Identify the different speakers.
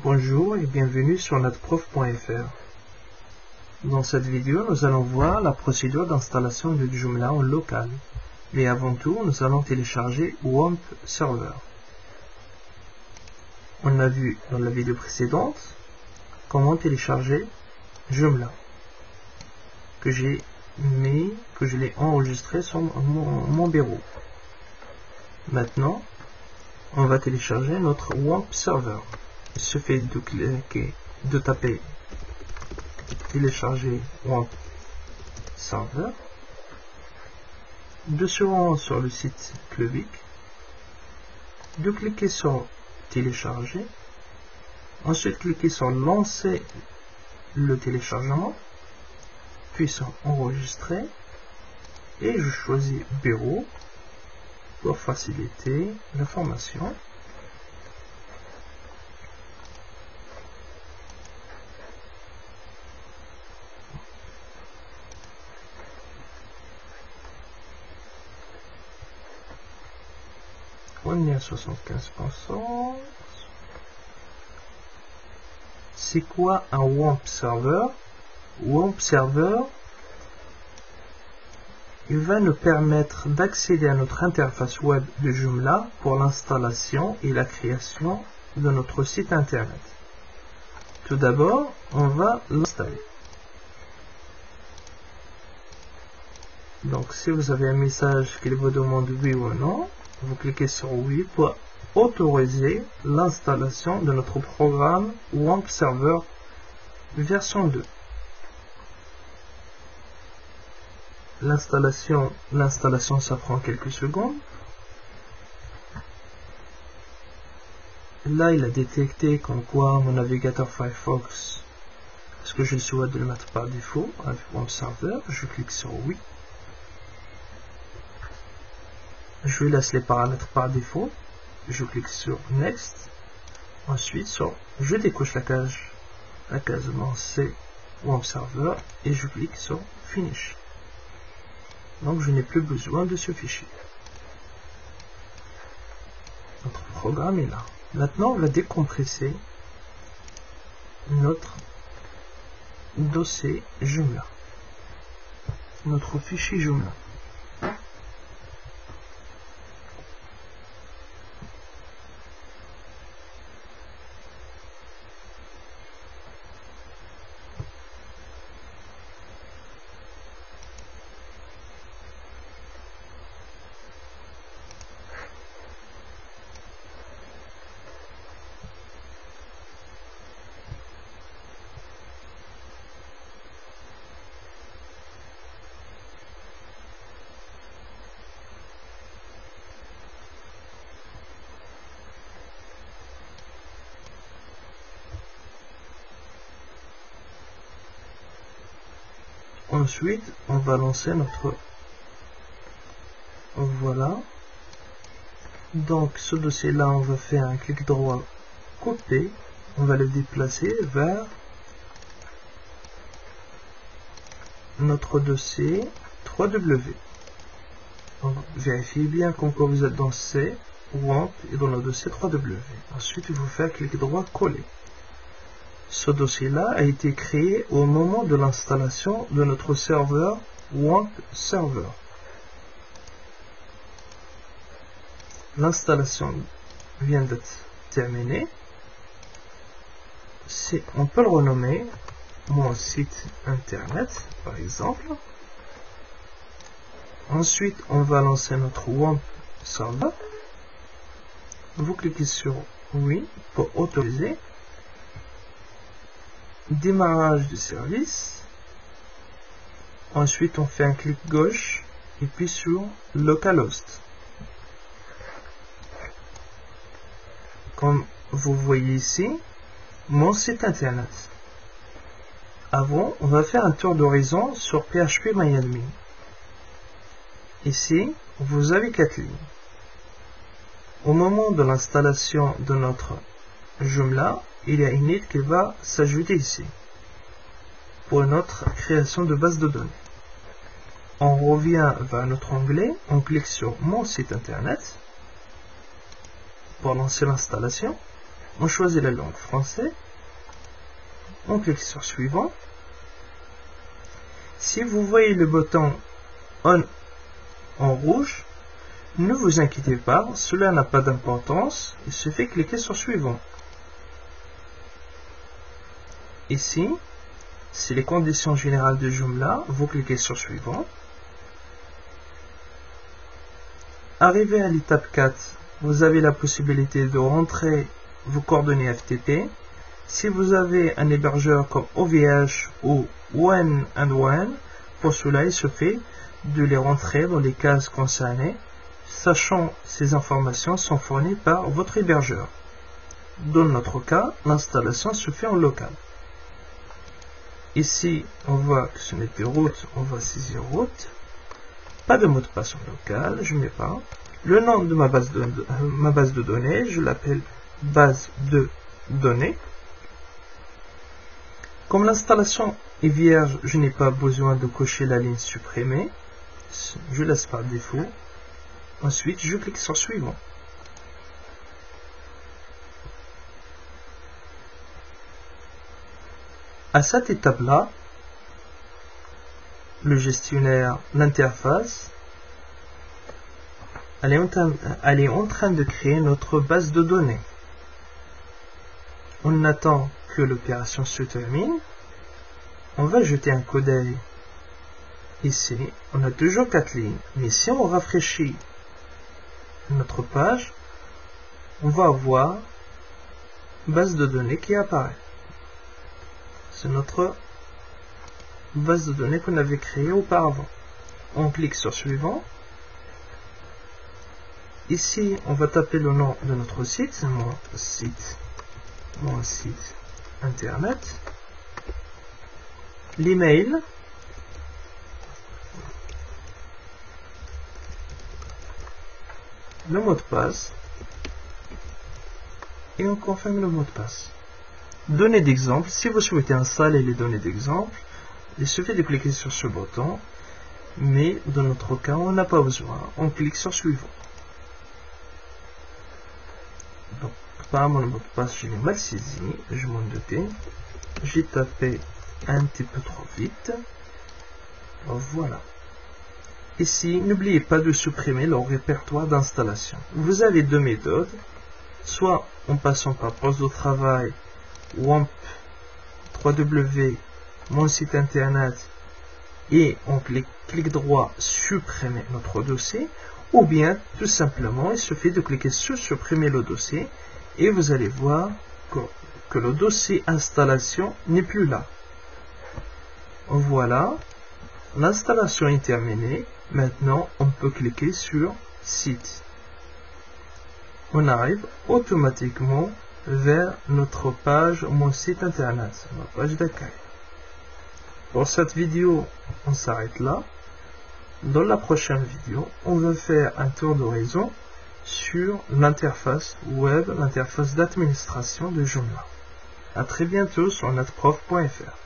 Speaker 1: Bonjour et bienvenue sur netprof.fr. Dans cette vidéo, nous allons voir la procédure d'installation de Joomla en local. Mais avant tout, nous allons télécharger WAMP Server. On a vu dans la vidéo précédente comment télécharger Joomla, que je l'ai enregistré sur mon bureau. Maintenant, on va télécharger notre WAMP Server. Il suffit de taper télécharger WAMP Server, de se rendre sur le site Clubic, de cliquer sur télécharger, ensuite cliquer sur lancer le téléchargement, puis sur enregistrer, et je choisis bureau pour faciliter l'information. On est à 75%. C'est quoi un WAMP Server? WAMP Server, il va nous permettre d'accéder à notre interface web de Joomla pour l'installation et la création de notre site internet. Tout d'abord, on va l'installer. Donc, si vous avez un message qui vous demande oui ou non, vous cliquez sur oui pour autoriser l'installation de notre programme WAMP Server version 2. L'installation, ça prend quelques secondes. Là, il a détecté comme quoi mon navigateur Firefox, est-ce que je souhaite de le mettre par défaut avec WAMP Server. Je clique sur oui. Je lui laisse les paramètres par défaut. Je clique sur Next. Ensuite, je décoche la case lancer WAMP Server et je clique sur Finish. Donc, je n'ai plus besoin de ce fichier. Notre programme est là. Maintenant, on va décompresser notre dossier Joomla, notre fichier Joomla. Ensuite, on va lancer notre... Voilà. Donc, ce dossier-là, on va faire un clic droit, copier. On va le déplacer vers notre dossier 3W. Donc, vérifiez bien comme quoi vous êtes dans C, WAMP et dans le dossier 3W. Ensuite, il faut faire clic droit, coller. Ce dossier-là a été créé au moment de l'installation de notre serveur WAMP Server. L'installation vient d'être terminée. On peut le renommer mon site internet, par exemple. Ensuite, on va lancer notre WAMP Server. Vous cliquez sur oui pour autoriser. Démarrage du service. Ensuite, on fait un clic gauche et puis sur localhost. Comme vous voyez ici, mon site internet. Avant, on va faire un tour d'horizon sur PHP-MyAdmin. Ici, vous avez 4 lignes. Au moment de l'installation de notre Joomla, il y a une ligne qui va s'ajouter ici pour notre création de base de données. On revient vers notre onglet, on clique sur mon site internet pour lancer l'installation. on choisit la langue française, on clique sur suivant. Si vous voyez le bouton on en rouge, ne vous inquiétez pas, cela n'a pas d'importance, il suffit de cliquer sur suivant. Ici, c'est les conditions générales de Joomla, vous cliquez sur suivant. Arrivé à l'étape 4, vous avez la possibilité de rentrer vos coordonnées FTP. Si vous avez un hébergeur comme OVH ou One and One, pour cela il suffit de les rentrer dans les cases concernées, sachant ces informations sont fournies par votre hébergeur. Dans notre cas, l'installation se fait en local. Ici, on voit que ce n'est que route, on va saisir route. Pas de mot de passe en local, je ne mets pas. Le nom de ma base de données, je l'appelle base de données. Comme l'installation est vierge, je n'ai pas besoin de cocher la ligne supprimée. Je laisse par défaut. Ensuite, je clique sur suivant. À cette étape-là, le gestionnaire, l'interface, elle est en train de créer notre base de données. On attend que l'opération se termine. On va jeter un coup d'œil. Ici, on a toujours 4 lignes. Mais si on rafraîchit notre page, on va avoir base de données qui apparaît. C'est notre base de données qu'on avait créée auparavant. On clique sur suivant. Ici, on va taper le nom de notre site, mon site internet, l'email, le mot de passe, et on confirme le mot de passe. Données d'exemple, si vous souhaitez installer les données d'exemple, il suffit de cliquer sur ce bouton, mais dans notre cas, on n'a pas besoin. On clique sur suivant. Donc, par mon mot de passe, je l'ai mal saisi, je m'en doutais. J'ai tapé un petit peu trop vite. Voilà. Ici, n'oubliez pas de supprimer le répertoire d'installation. Vous avez deux méthodes, soit en passant par poste de travail, WAMP 3W, mon site internet, et on clique droit supprimer notre dossier, ou bien tout simplement il suffit de cliquer sur supprimer le dossier et vous allez voir que le dossier installation n'est plus là. Voilà, l'installation est terminée. Maintenant on peut cliquer sur site. On arrive automatiquement vers notre page, mon site internet, ma page d'accueil. Pour cette vidéo, on s'arrête là. Dans la prochaine vidéo, on va faire un tour d'horizon sur l'interface web, l'interface d'administration de Joomla. À très bientôt sur netprof.fr.